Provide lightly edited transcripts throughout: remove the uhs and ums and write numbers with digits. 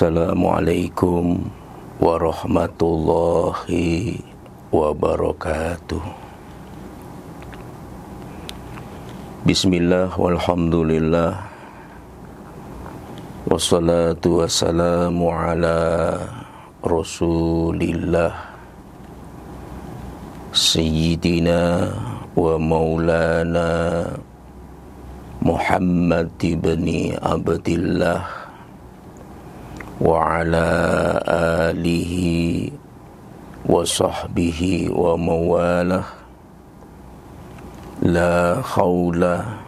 Assalamualaikum warahmatullahi wabarakatuh. Bismillah walhamdulillah, wassalatu wassalamu ala rasulillah, sayyidina wa maulana Muhammad ibni Abdillah wa ala alihi wa sahbihi wa mawalah. La khawla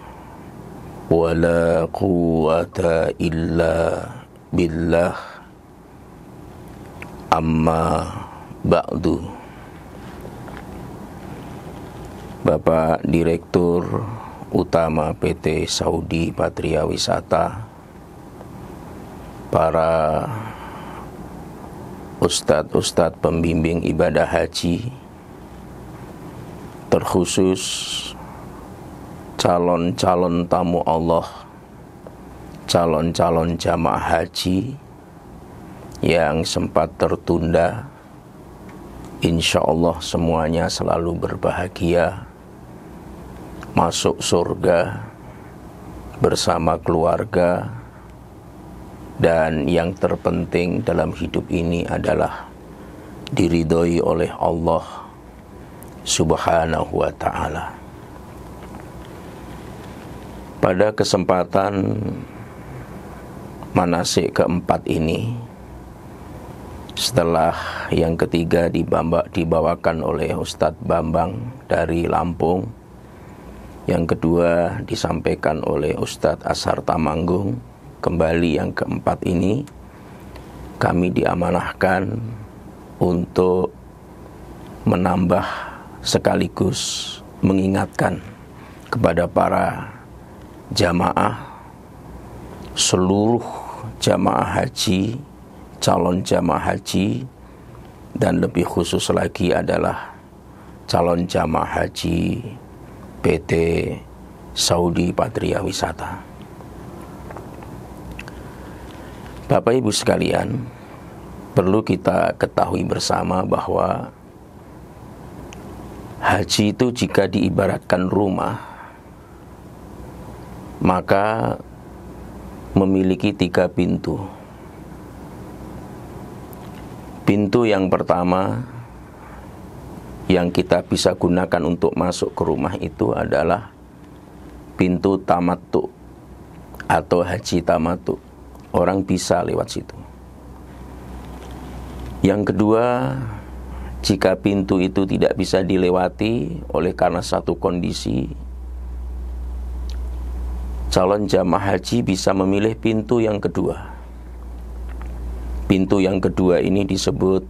wa la quwwata illa billah. Amma ba'du. Bapak Direktur Utama PT Saudi Patria Wisata, para ustadz-ustadz pembimbing ibadah haji, terkhusus calon-calon tamu Allah, calon-calon jamaah haji yang sempat tertunda, insya Allah semuanya selalu berbahagia, masuk surga bersama keluarga. Dan yang terpenting dalam hidup ini adalah diridhoi oleh Allah Subhanahu wa ta'ala. Pada kesempatan manasik keempat ini, setelah yang ketiga dibawakan oleh Ustadz Bambang dari Lampung, yang kedua disampaikan oleh Ustadz Ashar Tamanggung, kembali yang keempat ini kami diamanahkan untuk menambah sekaligus mengingatkan kepada para jamaah, seluruh jamaah haji, calon jamaah haji, dan lebih khusus lagi adalah calon jamaah haji PT Saudi Patria Wisata. Bapak Ibu sekalian, perlu kita ketahui bersama bahwa haji itu jika diibaratkan rumah, maka memiliki 3 pintu. Pintu yang pertama yang kita bisa gunakan untuk masuk ke rumah itu adalah pintu tamattu atau haji tamattu. Orang bisa lewat situ. Yang kedua, jika pintu itu tidak bisa dilewati oleh karena satu kondisi, calon jamaah haji bisa memilih pintu yang kedua. Pintu yang kedua ini disebut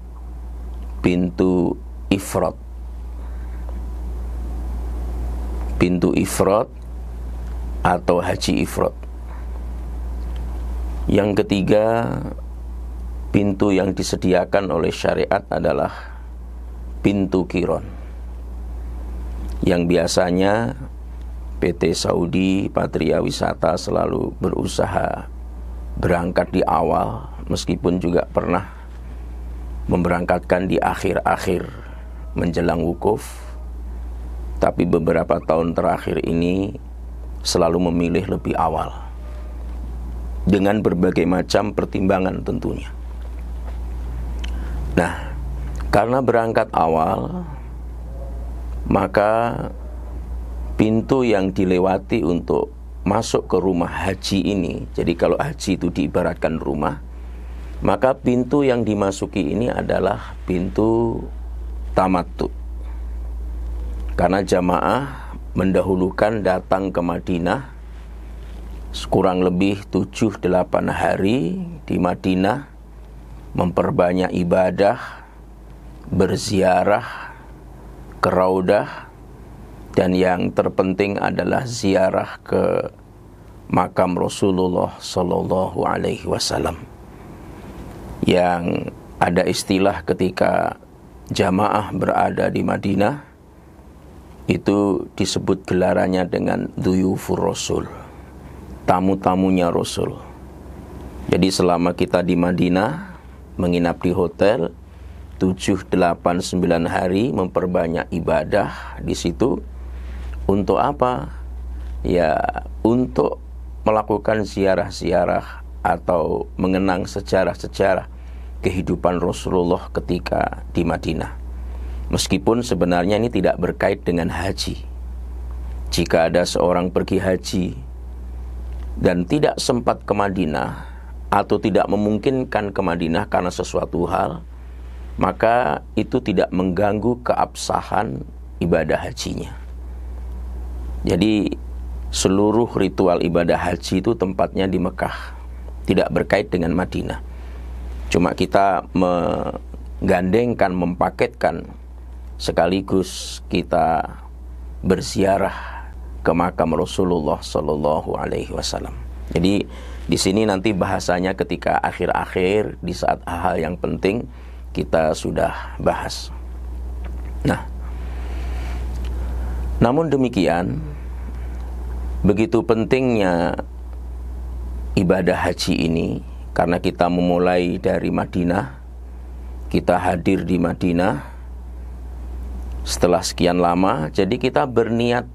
pintu ifrad. Pintu ifrad atau haji ifrad. Yang ketiga, pintu yang disediakan oleh syariat adalah pintu qiron, yang biasanya PT Saudi Patria Wisata selalu berusaha berangkat di awal, meskipun juga pernah memberangkatkan di akhir-akhir menjelang wukuf, tapi beberapa tahun terakhir ini selalu memilih lebih awal, dengan berbagai macam pertimbangan tentunya. Nah, karena berangkat awal, maka pintu yang dilewati untuk masuk ke rumah haji ini, jadi kalau haji itu diibaratkan rumah, maka pintu yang dimasuki ini adalah pintu tamattu. Karena jamaah mendahulukan datang ke Madinah, kurang lebih 7-8 hari di Madinah, memperbanyak ibadah, berziarah ke Raudah, dan yang terpenting adalah ziarah ke makam Rasulullah Sallallahu Alaihi Wasallam. Yang ada istilah ketika jamaah berada di Madinah, itu disebut gelarannya dengan Dhuyufur Rasul, tamu-tamunya Rasul. Jadi selama kita di Madinah, menginap di hotel 7, 8, 9 hari, memperbanyak ibadah di situ. Untuk apa? Ya, untuk melakukan ziarah-ziarah atau mengenang sejarah-sejarah kehidupan Rasulullah ketika di Madinah. Meskipun sebenarnya ini tidak berkait dengan haji. Jika ada seorang pergi haji dan tidak sempat ke Madinah atau tidak memungkinkan ke Madinah karena sesuatu hal, maka itu tidak mengganggu keabsahan ibadah hajinya. Jadi seluruh ritual ibadah haji itu tempatnya di Mekah, tidak berkait dengan Madinah. Cuma kita menggandengkan, mempaketkan, sekaligus kita berziarah ke makam Rasulullah Sallallahu Alaihi Wasallam. Jadi di sini nanti bahasanya ketika akhir-akhir, di saat hal yang penting kita sudah bahas. Nah, namun demikian, begitu pentingnya ibadah haji ini, karena kita memulai dari Madinah, kita hadir di Madinah setelah sekian lama, jadi kita berniat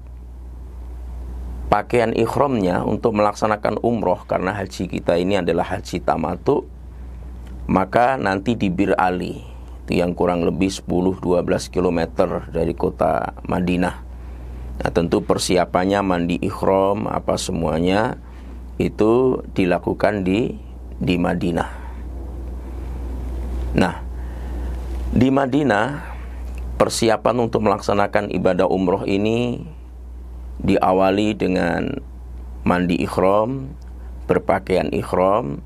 pakaian ihramnya untuk melaksanakan umroh, karena haji kita ini adalah haji tamattu. Maka nanti di Bir Ali, itu yang kurang lebih 10-12 km dari kota Madinah. Nah, tentu persiapannya mandi ihram apa semuanya itu dilakukan di Madinah. Nah, di Madinah persiapan untuk melaksanakan ibadah umroh ini diawali dengan mandi ihram, berpakaian ihram,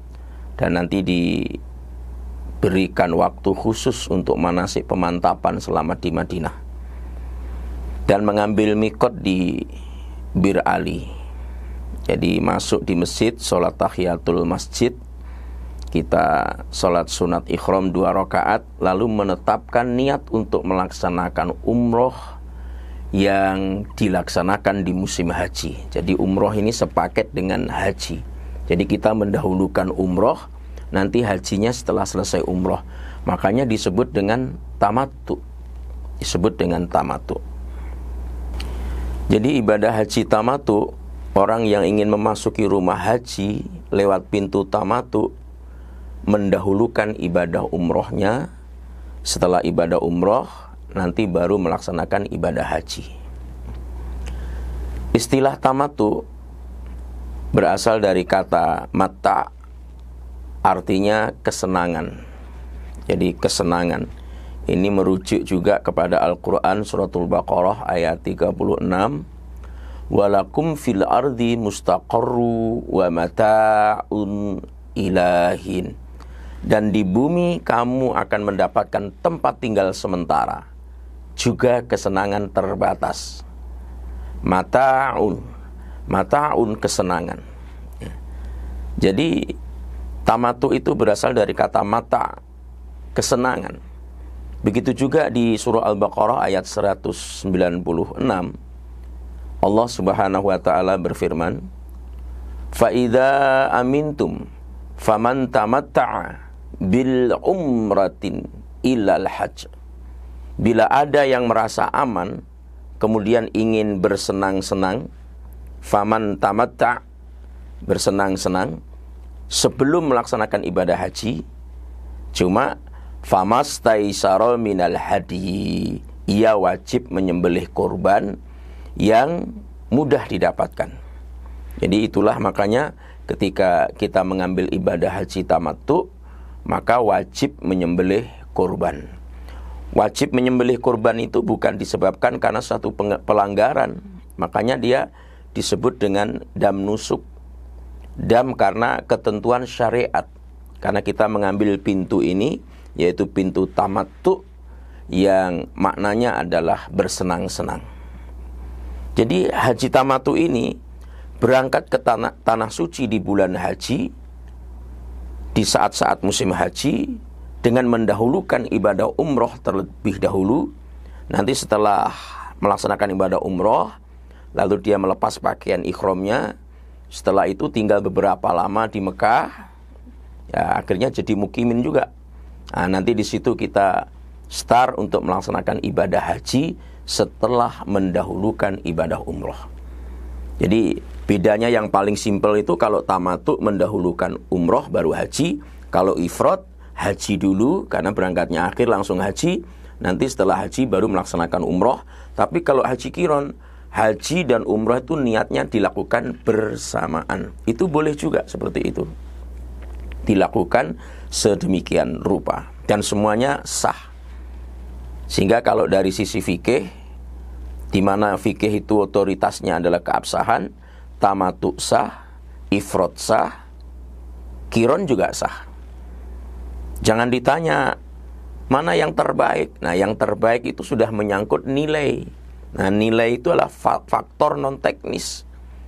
dan nanti diberikan waktu khusus untuk manasik pemantapan selama di Madinah, dan mengambil mikot di Bir Ali. Jadi masuk di masjid, sholat tahiyatul masjid, kita sholat sunat ihram 2 rakaat, lalu menetapkan niat untuk melaksanakan umroh yang dilaksanakan di musim haji. Jadi umroh ini sepaket dengan haji. Jadi kita mendahulukan umroh, nanti hajinya setelah selesai umroh. Makanya disebut dengan tamattu. Disebut dengan tamattu. Jadi ibadah haji tamattu, orang yang ingin memasuki rumah haji lewat pintu tamattu mendahulukan ibadah umrohnya. Setelah ibadah umroh, nanti baru melaksanakan ibadah haji. Istilah tamattu berasal dari kata mata, artinya kesenangan. Jadi kesenangan ini merujuk juga kepada Al-Quran suratul Baqarah ayat 36. Walakum fil ardi mustaqarru wa mata'un ilahin. Dan di bumi kamu akan mendapatkan tempat tinggal sementara, juga kesenangan terbatas. Mata'un kesenangan. Jadi tamattu itu berasal dari kata mata, kesenangan. Begitu juga di surah Al-Baqarah ayat 196, Allah Subhanahu wa taala berfirman, "Fa idza amintum faman tamatta'a bil umratin ilal hajj." Bila ada yang merasa aman kemudian ingin bersenang-senang, faman tamatta', bersenang-senang sebelum melaksanakan ibadah haji, cuma famastaisara minal hadi, ia wajib menyembelih kurban yang mudah didapatkan. Jadi itulah makanya ketika kita mengambil ibadah haji tamattu, maka wajib menyembelih kurban. Wajib menyembelih kurban itu bukan disebabkan karena suatu pelanggaran, makanya dia disebut dengan dam nusuk. Dam karena ketentuan syariat. Karena kita mengambil pintu ini, yaitu pintu tamattu, yang maknanya adalah bersenang-senang. Jadi haji tamattu ini berangkat ke tanah suci di bulan haji, di saat-saat musim haji, dengan mendahulukan ibadah umroh terlebih dahulu. Nanti setelah melaksanakan ibadah umroh, lalu dia melepas pakaian ihramnya. Setelah itu tinggal beberapa lama di Mekah, ya akhirnya jadi mukimin juga. Nah, nanti di situ kita start untuk melaksanakan ibadah haji setelah mendahulukan ibadah umroh. Jadi bedanya yang paling simpel itu kalau tamattu mendahulukan umroh baru haji. Kalau ifrad haji dulu karena berangkatnya akhir langsung haji. Nanti setelah haji baru melaksanakan umroh. Tapi kalau haji qiron, haji dan umroh itu niatnya dilakukan bersamaan. Itu boleh juga seperti itu, dilakukan sedemikian rupa dan semuanya sah. Sehingga kalau dari sisi fikih, di mana fikih itu otoritasnya adalah keabsahan, tamattu sah, ifrad sah, qiron juga sah. Jangan ditanya mana yang terbaik. Nah, yang terbaik itu sudah menyangkut nilai. Nah, nilai itu adalah faktor non teknis.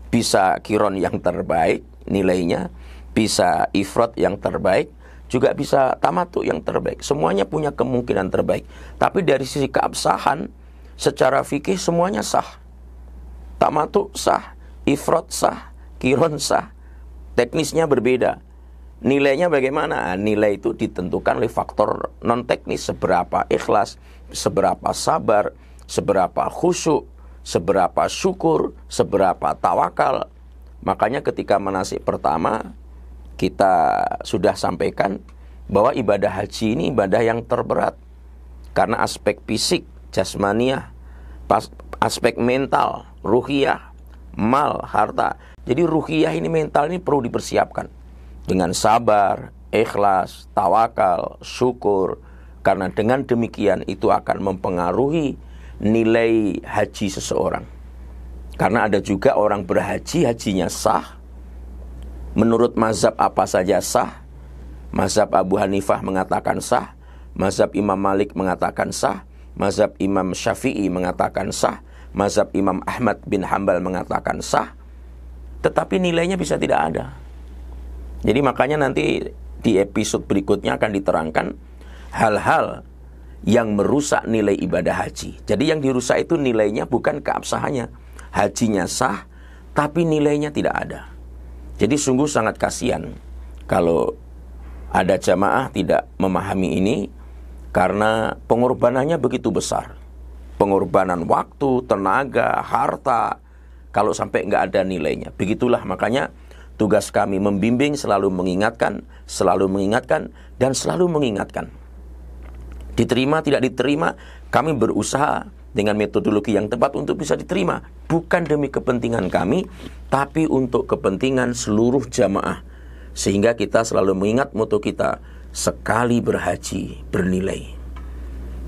Bisa qiron yang terbaik nilainya, bisa ifrad yang terbaik, juga bisa tamattu yang terbaik. Semuanya punya kemungkinan terbaik. Tapi dari sisi keabsahan, secara fikih semuanya sah. Tamattu sah, ifrad sah, qiron sah. Teknisnya berbeda. Nilainya bagaimana? Nilai itu ditentukan oleh faktor non teknis. Seberapa ikhlas, seberapa sabar, seberapa khusyuk, seberapa syukur, seberapa tawakal. Makanya ketika manasik pertama kita sudah sampaikan bahwa ibadah haji ini ibadah yang terberat. Karena aspek fisik, jasmaniah, aspek mental, ruhiyah, mal, harta. Jadi ruhiyah ini, mental ini perlu dipersiapkan dengan sabar, ikhlas, tawakal, syukur. Karena dengan demikian itu akan mempengaruhi nilai haji seseorang. Karena ada juga orang berhaji, hajinya sah. Menurut mazhab apa saja sah. Mazhab Abu Hanifah mengatakan sah. Mazhab Imam Malik mengatakan sah. Mazhab Imam Syafi'i mengatakan sah. Mazhab Imam Ahmad bin Hambal mengatakan sah. Tetapi nilainya bisa tidak ada. Jadi makanya nanti di episode berikutnya akan diterangkan hal-hal yang merusak nilai ibadah haji. Jadi yang dirusak itu nilainya, bukan keabsahannya. Hajinya sah, tapi nilainya tidak ada. Jadi sungguh sangat kasihan kalau ada jamaah tidak memahami ini, karena pengorbanannya begitu besar. Pengorbanan waktu, tenaga, harta, kalau sampai nggak ada nilainya. Begitulah makanya tugas kami membimbing, selalu mengingatkan, dan selalu mengingatkan. Diterima, tidak diterima, kami berusaha dengan metodologi yang tepat untuk bisa diterima. Bukan demi kepentingan kami, tapi untuk kepentingan seluruh jamaah. Sehingga kita selalu mengingat moto kita, sekali berhaji bernilai.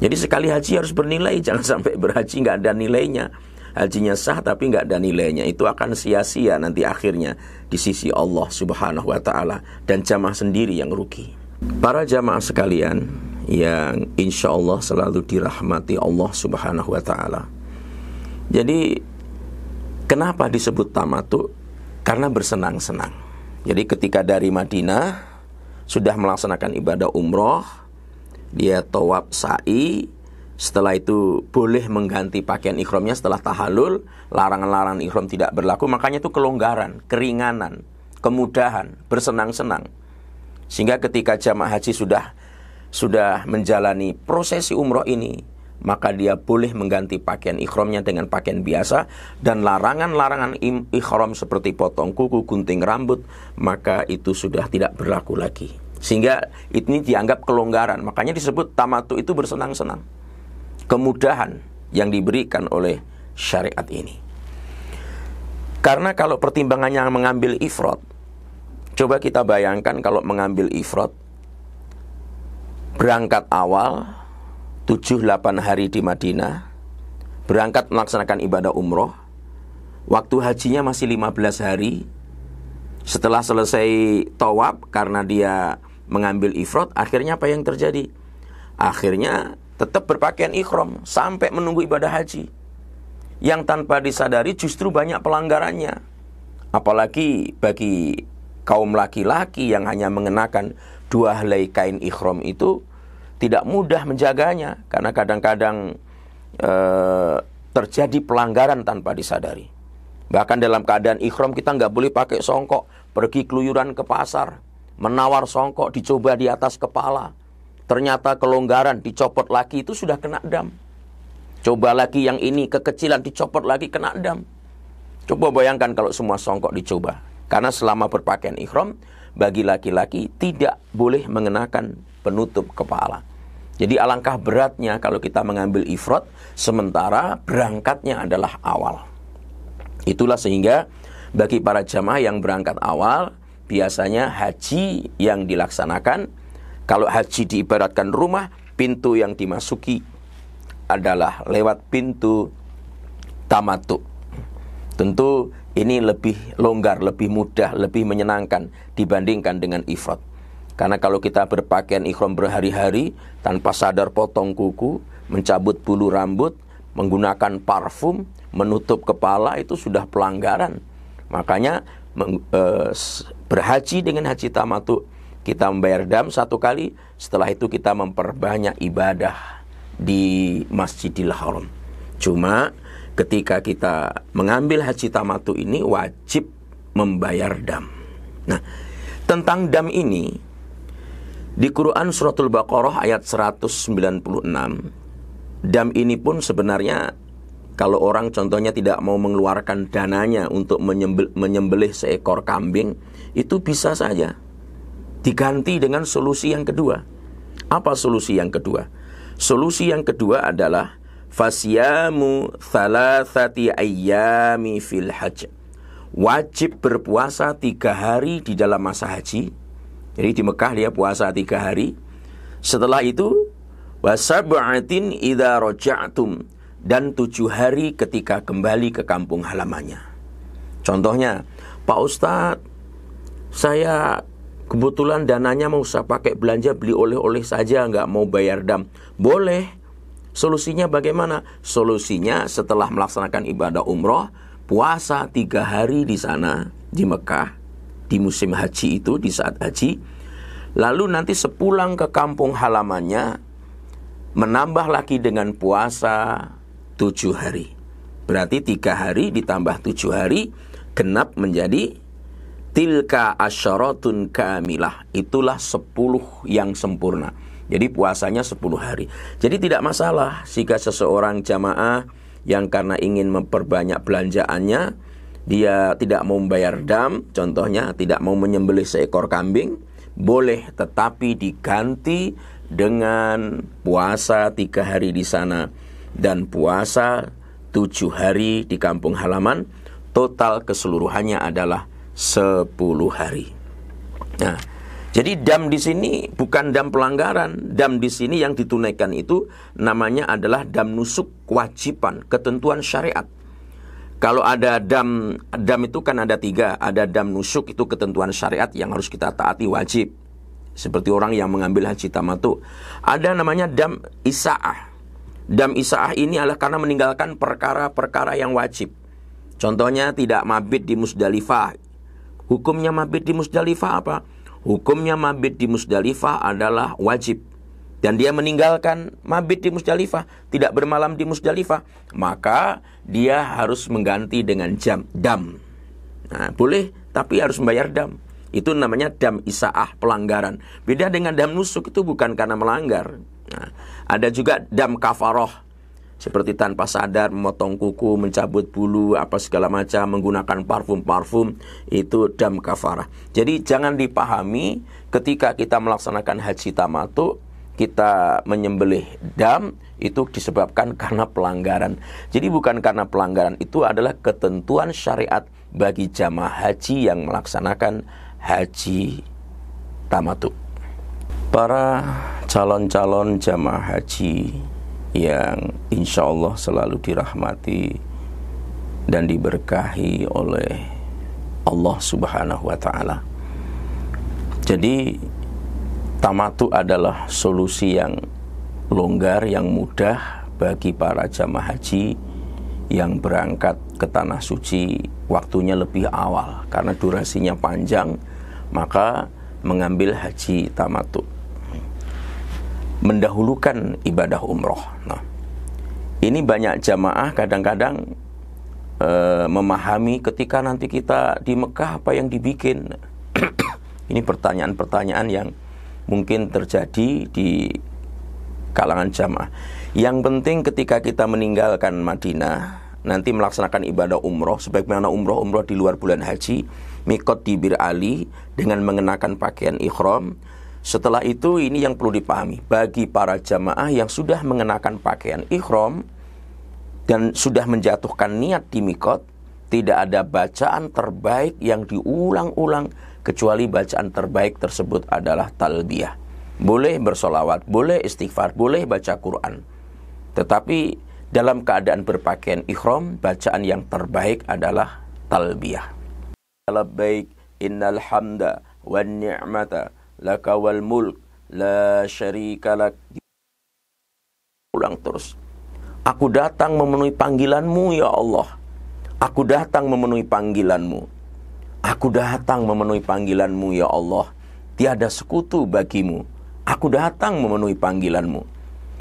Jadi sekali haji harus bernilai, jangan sampai berhaji nggak ada nilainya. Hajinya sah tapi nggak ada nilainya, itu akan sia-sia nanti akhirnya di sisi Allah Subhanahu wa Ta'ala, dan jamaah sendiri yang rugi. Para jamaah sekalian yang insya Allah selalu dirahmati Allah Subhanahu wa Ta'ala. Jadi kenapa disebut tamattu? Karena bersenang-senang. Jadi ketika dari Madinah sudah melaksanakan ibadah umroh, dia tawaf sa'i, setelah itu boleh mengganti pakaian ikhramnya setelah tahallul. Larangan-larangan ikhram tidak berlaku. Makanya itu kelonggaran, keringanan, kemudahan, bersenang-senang. Sehingga ketika jamaah haji sudah menjalani prosesi umroh ini, maka dia boleh mengganti pakaian ikhramnya dengan pakaian biasa. Dan larangan-larangan ikhram seperti potong kuku, gunting rambut, maka itu sudah tidak berlaku lagi. Sehingga ini dianggap kelonggaran. Makanya disebut tamattu itu bersenang-senang. Kemudahan yang diberikan oleh syariat ini. Karena kalau pertimbangannya mengambil ifrad, coba kita bayangkan kalau mengambil ifrad, berangkat awal 7-8 hari di Madinah, berangkat melaksanakan ibadah umroh, waktu hajinya masih 15 hari. Setelah selesai tawaf, karena dia mengambil ifrad, akhirnya apa yang terjadi? Akhirnya tetap berpakaian ikhram sampai menunggu ibadah haji, yang tanpa disadari justru banyak pelanggarannya. Apalagi bagi kaum laki-laki yang hanya mengenakan 2 helai kain ikhram itu tidak mudah menjaganya, karena kadang-kadang terjadi pelanggaran tanpa disadari. Bahkan dalam keadaan ikhram kita nggak boleh pakai songkok, pergi keluyuran ke pasar, menawar songkok dicoba di atas kepala, ternyata kelonggaran dicopot lagi, itu sudah kena dam. Coba lagi yang ini kekecilan dicopot lagi, kena dam. Coba bayangkan kalau semua songkok dicoba. Karena selama berpakaian ihram, bagi laki-laki tidak boleh mengenakan penutup kepala. Jadi alangkah beratnya kalau kita mengambil ifrat sementara berangkatnya adalah awal. Itulah sehingga bagi para jamaah yang berangkat awal, biasanya haji yang dilaksanakan, kalau haji diibaratkan rumah, pintu yang dimasuki adalah lewat pintu tamattu. Tentu ini lebih longgar, lebih mudah, lebih menyenangkan dibandingkan dengan ifrat. Karena kalau kita berpakaian ihram berhari-hari tanpa sadar potong kuku, mencabut bulu rambut, menggunakan parfum, menutup kepala, itu sudah pelanggaran. Makanya berhaji dengan haji tamattu, kita membayar dam 1 kali, setelah itu kita memperbanyak ibadah di Masjidil Haram. Cuma ketika kita mengambil haji tamattu ini wajib membayar dam. Nah, tentang dam ini di Quran Suratul Baqarah ayat 196, dam ini pun sebenarnya kalau orang contohnya tidak mau mengeluarkan dananya untuk menyembelih seekor kambing, itu bisa saja diganti dengan solusi yang kedua. Apa solusi yang kedua? Solusi yang kedua adalah fasyamu thalathati ayyami fil hajj. Wajib berpuasa 3 hari di dalam masa haji. Jadi di Mekah dia puasa 3 hari. Setelah itu wasab'atin idza raja'tum, dan 7 hari ketika kembali ke kampung halamannya. Contohnya, Pak Ustadz, saya kebetulan dananya mau saya pakai belanja beli oleh-oleh saja, nggak mau bayar dam. Boleh. Solusinya bagaimana? Solusinya setelah melaksanakan ibadah umroh, puasa 3 hari di sana, di Mekah, di musim haji itu, di saat haji. Lalu nanti sepulang ke kampung halamannya, menambah lagi dengan puasa 7 hari. Berarti 3 hari ditambah 7 hari, genap menjadi tilka asyaratun kamilah. Itulah 10 yang sempurna. Jadi puasanya 10 hari. Jadi tidak masalah jika seseorang jamaah yang karena ingin memperbanyak belanjaannya, dia tidak mau membayar dam, contohnya tidak mau menyembelih seekor kambing, boleh, tetapi diganti dengan puasa 3 hari di sana dan puasa 7 hari di kampung halaman. Total keseluruhannya adalah 10 hari. Nah, jadi dam di sini bukan dam pelanggaran. Dam di sini yang ditunaikan itu namanya adalah dam nusuk, kewajiban, ketentuan syariat. Kalau ada dam itu kan ada 3. Ada dam nusuk, itu ketentuan syariat yang harus kita taati, wajib. Seperti orang yang mengambil haji tamattu. Ada namanya dam isa'ah. Dam isa'ah ini adalah karena meninggalkan perkara-perkara yang wajib. Contohnya tidak mabit di Musdalifah. Hukumnya mabit di Musdalifah apa? Hukumnya mabit di Musdalifah adalah wajib. Dan dia meninggalkan mabit di Musdalifah, tidak bermalam di Musdalifah, maka dia harus mengganti dengan dam. Nah, boleh, tapi harus membayar dam. Itu namanya dam isa'ah, pelanggaran. Beda dengan dam nusuk, itu bukan karena melanggar. Nah, ada juga dam kafaroh, seperti tanpa sadar memotong kuku, mencabut bulu, apa segala macam, menggunakan parfum-parfum, itu dam kafarah. Jadi jangan dipahami ketika kita melaksanakan haji tamattu, kita menyembelih dam itu disebabkan karena pelanggaran. Jadi bukan karena pelanggaran, itu adalah ketentuan syariat bagi jamaah haji yang melaksanakan haji tamattu. Para calon-calon jamaah haji yang insya Allah selalu dirahmati dan diberkahi oleh Allah Subhanahu wa Ta'ala. Jadi tamattu adalah solusi yang longgar, yang mudah bagi para jamaah haji yang berangkat ke tanah suci waktunya lebih awal. Karena durasinya panjang, maka mengambil haji tamattu mendahulukan ibadah umroh. Nah, ini banyak jamaah kadang-kadang memahami ketika nanti kita di Mekah apa yang dibikin. Ini pertanyaan-pertanyaan yang mungkin terjadi di kalangan jamaah. Yang penting ketika kita meninggalkan Madinah, nanti melaksanakan ibadah umroh, sebagaimana umroh di luar bulan haji, mikot di Bir Ali dengan mengenakan pakaian ihram. Setelah itu ini yang perlu dipahami, bagi para jamaah yang sudah mengenakan pakaian ihram dan sudah menjatuhkan niat di mikot, tidak ada bacaan terbaik yang diulang-ulang kecuali bacaan terbaik tersebut adalah talbiyah. Boleh bersolawat, boleh istighfar, boleh baca Quran. Tetapi dalam keadaan berpakaian ihram, bacaan yang terbaik adalah talbiyah. Labbaik innal hamda wan ni'mata laka wal mulk la syarika lak. Ulang terus. Aku datang memenuhi panggilanmu ya Allah. Aku datang memenuhi panggilanmu. Aku datang memenuhi panggilanmu ya Allah. Tiada sekutu bagimu. Aku datang memenuhi panggilanmu.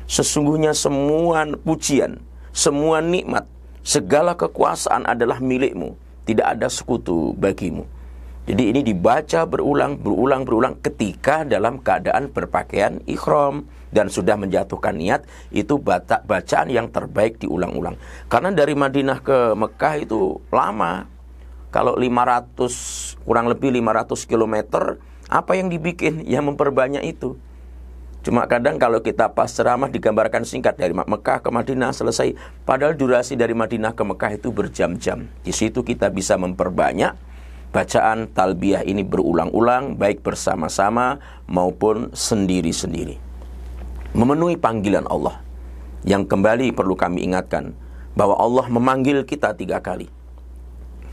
Sesungguhnya semua pujian, semua nikmat, segala kekuasaan adalah milikmu. Tidak ada sekutu bagimu. Jadi ini dibaca berulang ketika dalam keadaan berpakaian ihram dan sudah menjatuhkan niat, itu bacaan yang terbaik diulang-ulang. Karena dari Madinah ke Mekah itu lama. Kalau 500, kurang lebih 500 km, apa yang dibikin? Yang memperbanyak itu. Cuma kadang kalau kita pas ceramah digambarkan singkat dari Mekah ke Madinah selesai. Padahal durasi dari Madinah ke Mekah itu berjam-jam. Di situ kita bisa memperbanyak bacaan talbiyah ini berulang-ulang, baik bersama-sama maupun sendiri-sendiri. Memenuhi panggilan Allah. Yang kembali perlu kami ingatkan, bahwa Allah memanggil kita 3 kali.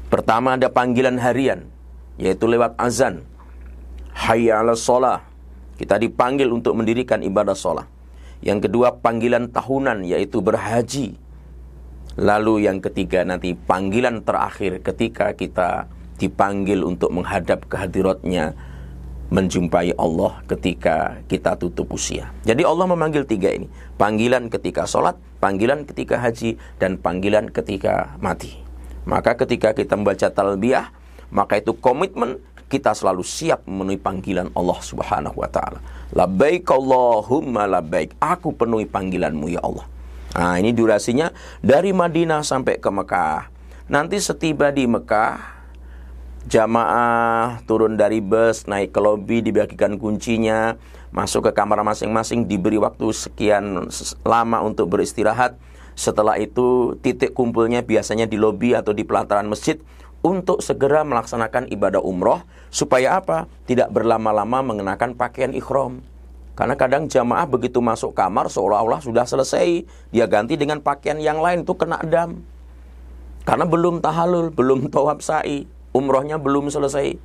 Pertama ada panggilan harian, yaitu lewat azan. Hayya 'alas shalah. Kita dipanggil untuk mendirikan ibadah shalah. Yang kedua panggilan tahunan, yaitu berhaji. Lalu yang ketiga nanti panggilan terakhir ketika kita dipanggil untuk menghadap ke hadiratnya, menjumpai Allah ketika kita tutup usia. Jadi Allah memanggil 3 ini. Panggilan ketika sholat, panggilan ketika haji, dan panggilan ketika mati. Maka ketika kita membaca talbiyah, maka itu komitmen kita selalu siap memenuhi panggilan Allah Subhanahu wa ta'ala. Labbaik Allahumma labbaik. Aku penuhi panggilanmu ya Allah. Nah, ini durasinya dari Madinah sampai ke Mekah. Nanti setiba di Mekah, jamaah turun dari bus, naik ke lobi, dibagikan kuncinya, masuk ke kamar masing-masing, diberi waktu sekian lama untuk beristirahat. Setelah itu titik kumpulnya biasanya di lobi atau di pelataran masjid untuk segera melaksanakan ibadah umroh. Supaya apa? Tidak berlama-lama mengenakan pakaian ihram. Karena kadang jamaah begitu masuk kamar seolah-olah sudah selesai, dia ganti dengan pakaian yang lain, itu kena dam. Karena belum tahalul, belum tawaf sa'i, umrohnya belum selesai.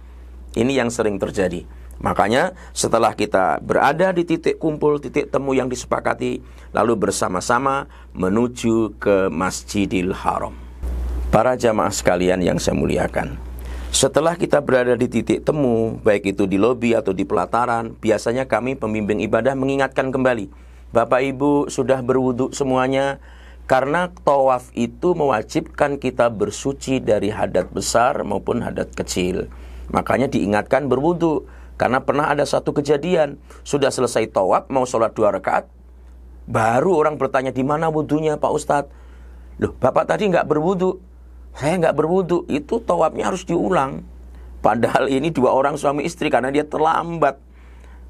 Ini yang sering terjadi. Makanya setelah kita berada di titik kumpul, titik temu yang disepakati, lalu bersama-sama menuju ke Masjidil Haram. Para jamaah sekalian yang saya muliakan, setelah kita berada di titik temu, baik itu di lobi atau di pelataran, biasanya kami pembimbing ibadah mengingatkan kembali, Bapak Ibu sudah berwudu semuanya, karena tawaf itu mewajibkan kita bersuci dari hadat besar maupun hadat kecil. Makanya diingatkan berwudu. Karena pernah ada satu kejadian, sudah selesai tawaf, mau sholat 2 rakaat, baru orang bertanya, di mana wudunya Pak Ustadz? Loh, Bapak tadi nggak berwudu. Saya nggak berwudu. Itu tawafnya harus diulang. Padahal ini 2 orang suami istri, karena dia terlambat.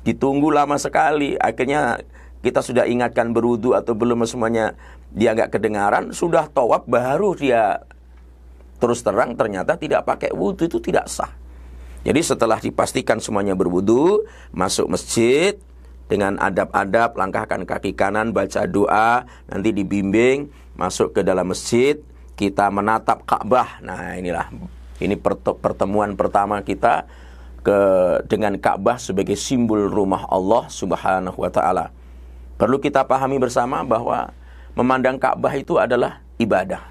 Ditunggu lama sekali. Akhirnya kita sudah ingatkan berwudu atau belum semuanya, dia nggak kedengaran, sudah tawaf baru dia terus terang ternyata tidak pakai wudu, itu tidak sah. Jadi setelah dipastikan semuanya berwudu, masuk masjid dengan adab-adab, langkahkan kaki kanan, baca doa, nanti dibimbing, masuk ke dalam masjid, kita menatap Ka'bah. Nah ini pertemuan pertama kita dengan Ka'bah sebagai simbol rumah Allah Subhanahu wa ta'ala. Perlu kita pahami bersama bahwa memandang Ka'bah itu adalah ibadah.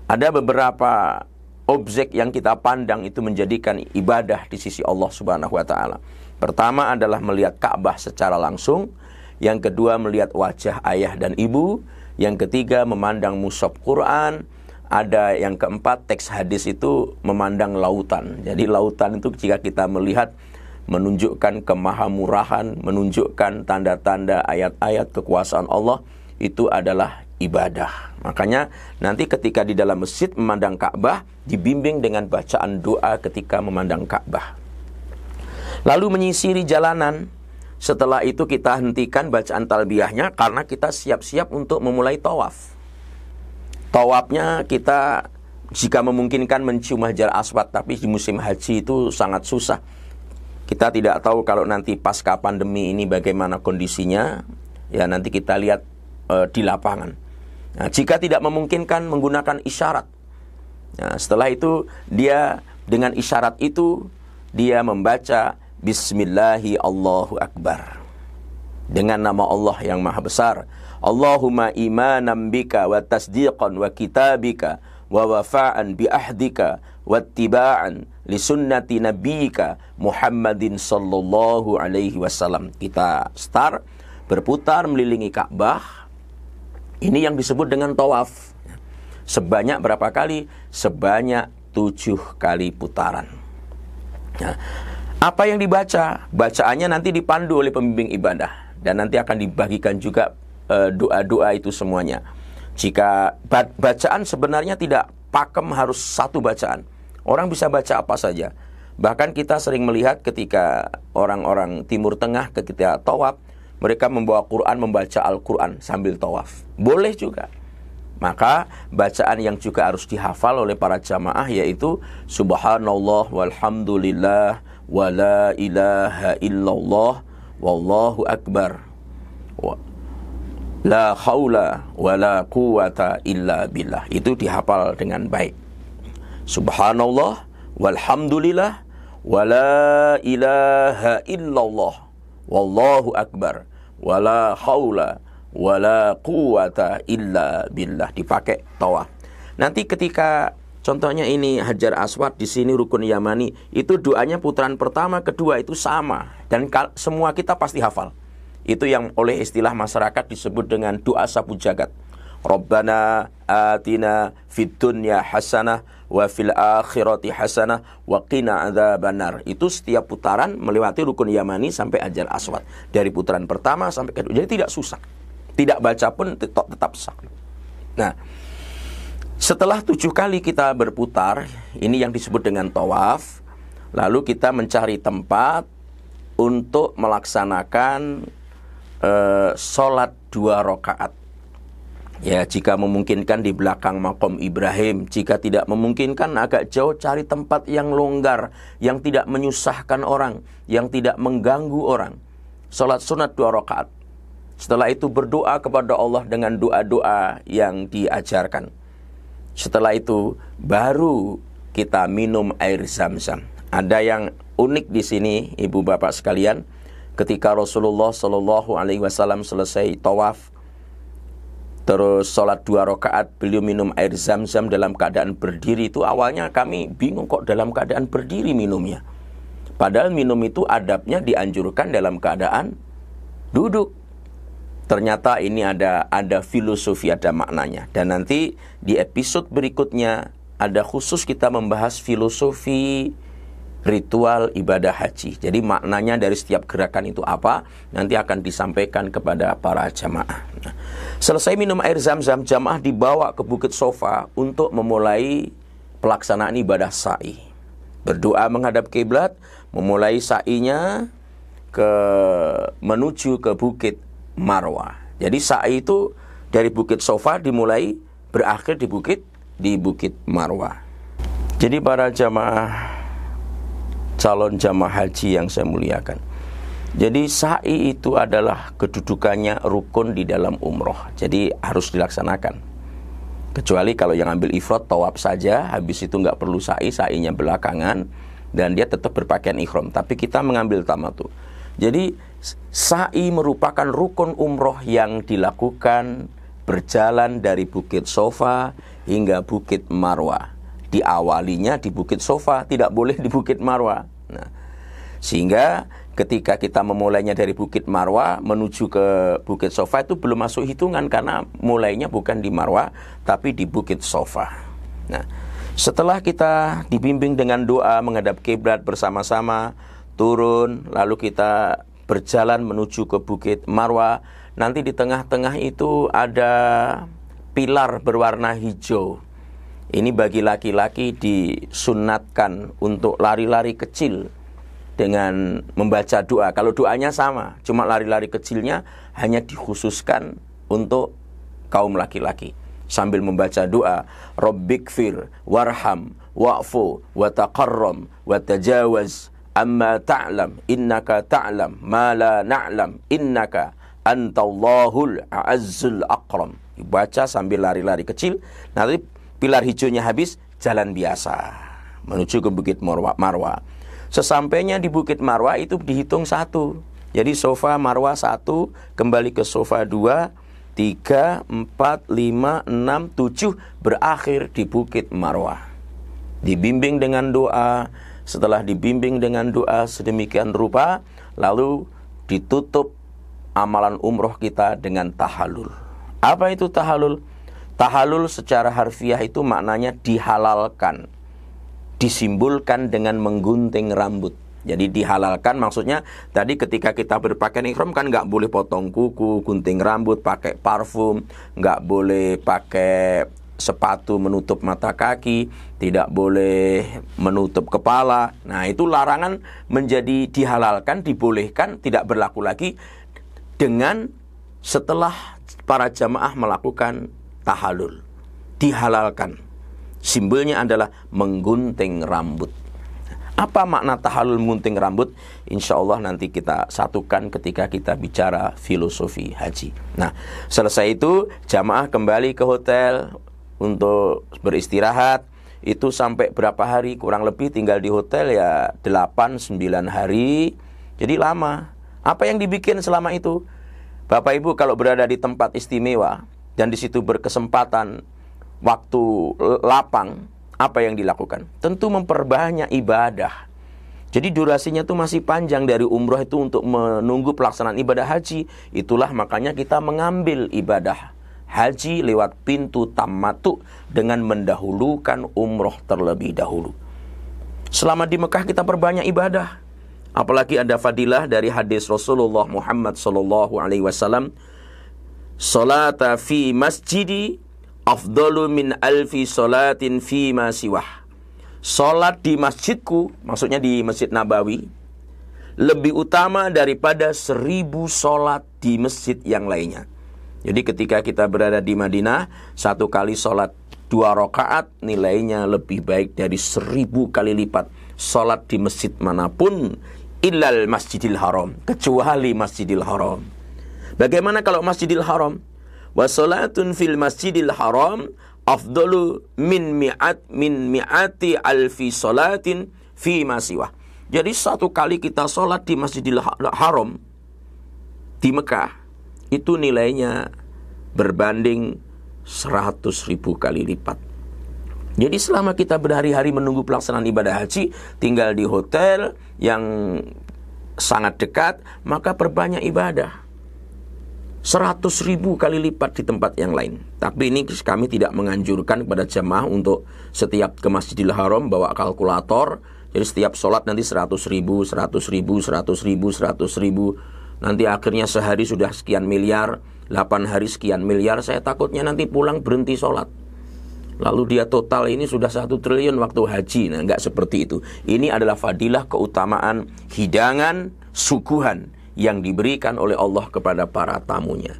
Ada beberapa objek yang kita pandang itu menjadikan ibadah di sisi Allah Subhanahu wa ta'ala. Pertama adalah melihat Ka'bah secara langsung. Yang kedua melihat wajah ayah dan ibu. Yang ketiga memandang mushaf Quran. Ada yang keempat teks hadis itu memandang lautan. Jadi lautan itu jika kita melihat menunjukkan kemahamurahan, menunjukkan tanda-tanda ayat-ayat kekuasaan Allah, itu adalah ibadah. Makanya nanti ketika di dalam masjid memandang Ka'bah, dibimbing dengan bacaan doa ketika memandang Ka'bah. Lalu menyisiri jalanan. Setelah itu kita hentikan bacaan talbiyahnya karena kita siap-siap untuk memulai tawaf. Tawafnya kita jika memungkinkan mencium Hajar Aswad, tapi di musim haji itu sangat susah. Kita tidak tahu kalau nanti pasca pandemi ini bagaimana kondisinya. Ya nanti kita lihat di lapangan. Nah, jika tidak memungkinkan menggunakan isyarat. Nah, setelah itu dia dengan isyarat itu dia membaca Bismillahi Allahu Akbar. Dengan nama Allah yang Maha Besar. Allahumma imanan bika wa tasdiqan wa kitabika wa wafa'an bi ahdika wa ittiba'an li sunnati nabiyyika Muhammadin sallallahu alaihi wasallam. Kita start berputar melilingi Ka'bah. Ini yang disebut dengan tawaf. Sebanyak berapa kali? Sebanyak 7 kali putaran. Nah, apa yang dibaca? Bacaannya nanti dipandu oleh pembimbing ibadah. Dan nanti akan dibagikan juga doa-doa itu semuanya. Jika bacaan sebenarnya tidak pakem harus satu bacaan. Orang bisa baca apa saja. Bahkan kita sering melihat ketika orang-orang Timur Tengah ketika tawaf, mereka membawa Quran, membaca Al-Quran sambil tawaf. Boleh juga. Maka bacaan yang juga harus dihafal oleh para jamaah yaitu Subhanallah walhamdulillah wa la ilaha illallah wallahu akbar. La haula wa la quwata illa billah. Itu dihafal dengan baik. Subhanallah walhamdulillah wa la ilaha illallah wallahu akbar wa la haula wa la quwata illa billah. Dipakai tawaf. Nanti ketika contohnya ini Hajar Aswad, di sini rukun Yamani, itu doanya putaran pertama, kedua itu sama dan semua kita pasti hafal. Itu yang oleh istilah masyarakat disebut dengan doa sapu jagat. Rabbana atina fid dunya hasanah wa fil akhirati hasanah wa qina adzabannar. Itu setiap putaran melewati rukun Yamani sampai Hajar Aswad. Dari putaran pertama sampai kedua. Jadi tidak susah. Tidak baca pun tetap sah. Nah, setelah 7 kali kita berputar, ini yang disebut dengan tawaf. Lalu kita mencari tempat untuk melaksanakan sholat 2 rakaat. Ya, jika memungkinkan di belakang makom Ibrahim. Jika tidak memungkinkan agak jauh, cari tempat yang longgar, yang tidak menyusahkan orang, yang tidak mengganggu orang. Sholat sunat 2 rakaat. Setelah itu berdoa kepada Allah dengan doa-doa yang diajarkan. Setelah itu baru kita minum air Zam-Zam. Ada yang unik di sini, ibu bapak sekalian. Ketika Rasulullah Shallallahu Alaihi Wasallam selesai tawaf, terus sholat 2 rakaat, beliau minum air Zam-Zam dalam keadaan berdiri. Itu awalnya kami bingung kok dalam keadaan berdiri minumnya. Padahal minum itu adabnya dianjurkan dalam keadaan duduk. Ternyata ini ada filosofi, ada maknanya. Dan nanti di episode berikutnya ada khusus kita membahas filosofi ritual ibadah haji. Jadi maknanya dari setiap gerakan itu apa, nanti akan disampaikan kepada para jamaah. Nah, selesai minum air Zam-Zam, jamaah dibawa ke Bukit Sofa untuk memulai pelaksanaan ibadah sa'i. Berdoa menghadap kiblat, memulai sa'inya menuju ke Bukit Marwah. Jadi sa'i itu dari Bukit Sofa dimulai, berakhir di Bukit Marwah. Jadi para jamaah, calon jamaah haji yang saya muliakan, jadi sa'i itu adalah kedudukannya rukun di dalam umroh. Jadi harus dilaksanakan. Kecuali kalau yang ambil ifrad tawaf saja, habis itu nggak perlu sa'i, sa'inya belakangan dan dia tetap berpakaian ihram. Tapi kita mengambil tamattu. Jadi sa'i merupakan rukun umroh yang dilakukan berjalan dari Bukit Sofa hingga Bukit Marwah. Diawalinya di Bukit Sofa, tidak boleh di Bukit Marwah. Nah, sehingga ketika kita memulainya dari Bukit Marwah menuju ke Bukit Sofa itu belum masuk hitungan karena mulainya bukan di Marwah tapi di Bukit Sofa. Nah, setelah kita dibimbing dengan doa menghadap kiblat bersama-sama, turun, lalu kita berjalan menuju ke Bukit Marwa. Nanti di tengah-tengah itu ada pilar berwarna hijau. Ini bagi laki-laki disunatkan untuk lari-lari kecil dengan membaca doa. Kalau doanya sama, cuma lari-lari kecilnya hanya dikhususkan untuk kaum laki-laki. Sambil membaca doa, Rabbikfir warham wa'fu wa taqarram wa tajawaz amma ta'lam innaka ta'lam ma la na'lam innaka antallahul a'azzul akram. Dibaca sambil lari-lari kecil. Nanti pilar hijaunya habis, jalan biasa menuju ke Bukit Marwa. Sesampainya di Bukit Marwa itu dihitung 1. Jadi sofa Marwa 1, kembali ke sofa 2, 3, 4, 5, 6, 7, berakhir di Bukit Marwa. Dibimbing dengan doa. Setelah dibimbing dengan doa sedemikian rupa, lalu ditutup amalan umroh kita dengan tahallul. Apa itu tahallul? Tahallul secara harfiah itu maknanya dihalalkan, disimbolkan dengan menggunting rambut. Jadi dihalalkan maksudnya tadi ketika kita berpakaian ihram kan nggak boleh potong kuku, gunting rambut, pakai parfum, nggak boleh pakai sepatu menutup mata kaki, tidak boleh menutup kepala. Nah, itu larangan menjadi dihalalkan, dibolehkan, tidak berlaku lagi dengan setelah para jamaah melakukan tahallul. Dihalalkan. Simbolnya adalah menggunting rambut. Apa makna tahallul menggunting rambut? Insya Allah nanti kita satukan ketika kita bicara filosofi haji. Nah, selesai itu jamaah kembali ke hotel untuk beristirahat. Itu sampai berapa hari? Kurang lebih tinggal di hotel ya 8-9 hari. Jadi lama. Apa yang dibikin selama itu? Bapak Ibu kalau berada di tempat istimewa dan di situ berkesempatan waktu lapang, apa yang dilakukan? Tentu memperbanyak ibadah. Jadi durasinya itu masih panjang dari umroh itu untuk menunggu pelaksanaan ibadah haji. Itulah makanya kita mengambil ibadah haji lewat pintu tamattu dengan mendahulukan umroh terlebih dahulu. Selama di Mekah kita perbanyak ibadah. Apalagi ada fadilah dari hadis Rasulullah Muhammad sallallahu alaihi wasallam, "Salata fi masjidi afdalu min alfi salatin fi ma siwah." Salat di masjidku, maksudnya di Masjid Nabawi, lebih utama daripada 1000 salat di masjid yang lainnya. Jadi ketika kita berada di Madinah, 1 kali salat 2 rakaat nilainya lebih baik dari 1000 kali lipat salat di masjid manapun, illal Masjidil Haram, kecuali Masjidil Haram. Bagaimana kalau Masjidil Haram? Wa salatun fil Masjidil Haram afdalu min mi'ati alfi salatin fi ma siwah. Jadi 1 kali kita salat di Masjidil Haram di Mekah itu nilainya berbanding 100.000 kali lipat. Jadi selama kita berhari-hari menunggu pelaksanaan ibadah haji, tinggal di hotel yang sangat dekat, maka perbanyak ibadah. 100.000 kali lipat di tempat yang lain. Tapi ini kami tidak menganjurkan kepada jamaah untuk setiap ke Masjidil Haram bawa kalkulator. Jadi setiap sholat nanti 100.000, 100.000, 100.000, 100.000. Nanti akhirnya sehari sudah sekian miliar, 8 hari sekian miliar. Saya takutnya nanti pulang berhenti sholat. Lalu dia total ini sudah 1 triliun waktu haji. Nah, enggak seperti itu. Ini adalah fadilah, keutamaan, hidangan, suguhan yang diberikan oleh Allah kepada para tamunya.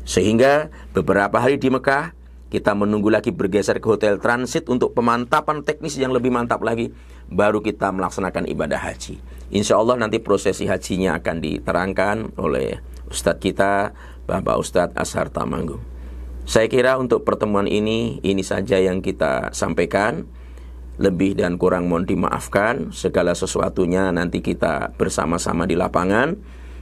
Sehingga beberapa hari di Mekah, kita menunggu lagi bergeser ke hotel transit untuk pemantapan teknis yang lebih mantap lagi. Baru kita melaksanakan ibadah haji. Insya Allah nanti prosesi hajinya akan diterangkan oleh Ustadz kita, Bapak Ustadz Ashar Tamanggung. Saya kira untuk pertemuan ini saja yang kita sampaikan. Lebih dan kurang mohon dimaafkan. Segala sesuatunya nanti kita bersama-sama di lapangan.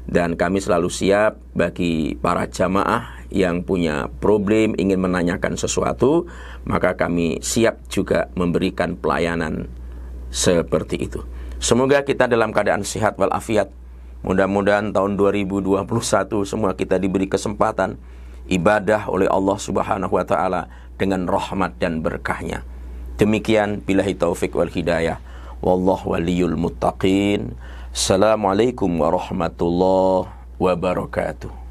Dan kami selalu siap bagi para jamaah yang punya problem, ingin menanyakan sesuatu. Maka kami siap juga memberikan pelayanan seperti itu. Semoga kita dalam keadaan sehat walafiat. Mudah-mudahan tahun 2021 semua kita diberi kesempatan ibadah oleh Allah Subhanahu wa taala dengan rahmat dan berkahnya. Demikian billahi taufik wal hidayah. Wallahu waliyul muttaqin. Assalamualaikum warahmatullahi wabarakatuh.